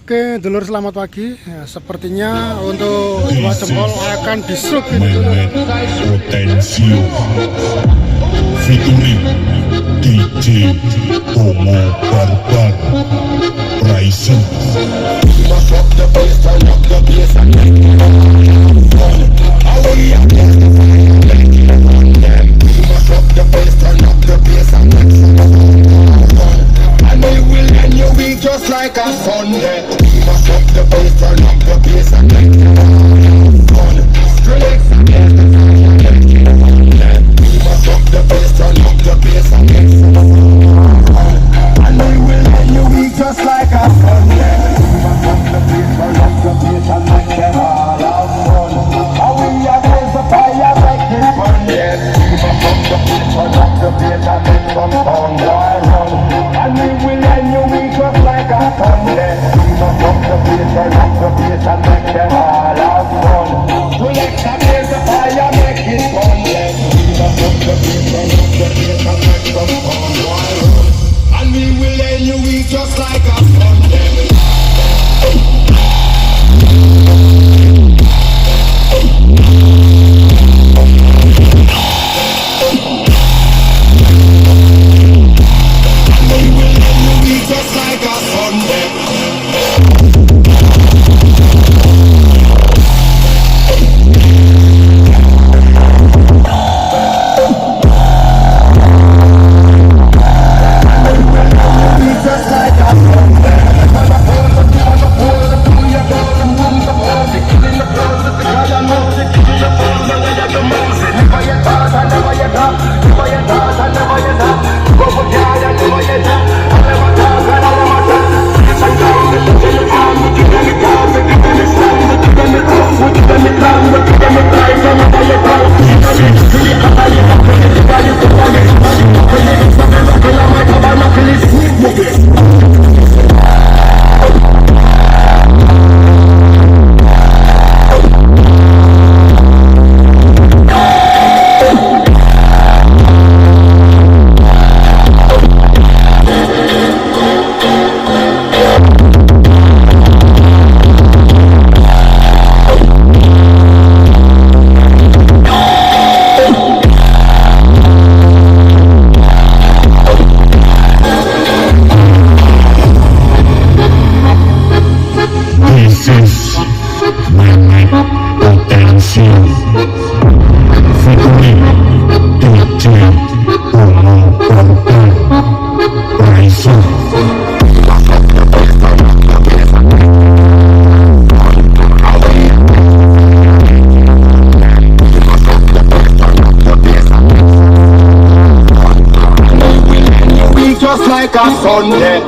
Oke dulur, selamat pagi ya, sepertinya untuk dua jempol akan disruk ini dulur. Potensi featuring DJ Bongo Barbar Rising. Just like a Sunday, mash up the bass, turn up the bass and make it fun. Skrillex and mash up the bass, turn up the bass and make it fun. And we will end your week just like a Sunday. Mash up the bass, turn up the bass and make it all have fun. And we are going to fire, make it fun, yes. Mash up the bass, turn up the bass and make some fun, why run? And we will end your week just like a Sunday. Mash up the bass, turn up the bass and make them all have fun. Select and raise the fire, make it fun, yes. Mash up the bass, turn up the bass and make some fun, why run? And we will end your week just like a Sunday. Just like a Sunday. Just like a Sunday.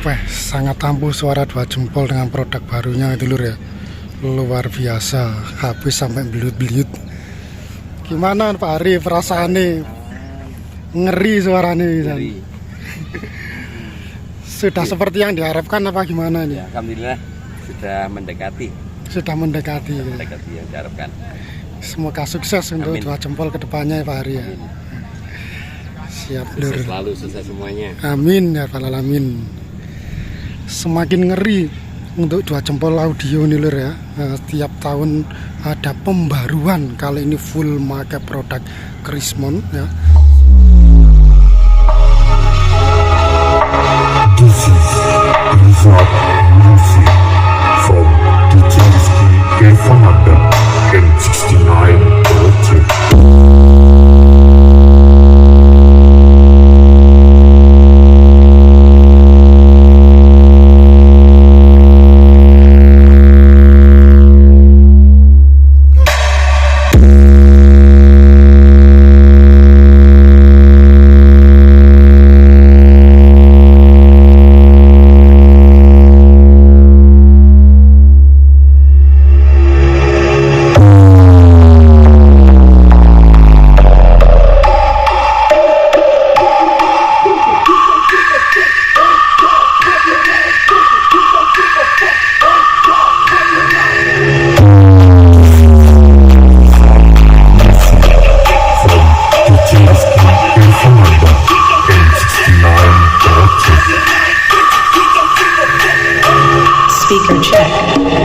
Wah, sangat ampuh suara dua jempol dengan produk barunya itu lur ya. Luar biasa, habis sampai beliut-beliut. Gimana Pak Ari perasaannya? Ngeri suaranya Ngeri. Sudah seperti yang diharapkan apa gimana nih? Ya, alhamdulillah sudah mendekati Sudah mendekati. yang diharapkan. Semoga sukses untuk Amin. dua jempol ke depannya ya Pak Ari ya. Siap lur. Sukses selalu, sukses semuanya. Amin ya rabbal alamin. Semakin ngeri untuk dua jempol audio nih lur ya. Setiap tahun ada pembaruan, kali ini full make produk Krismon ya. This is Blizzard music from DJ Rizky Irfananda M69 Project. Speaker check.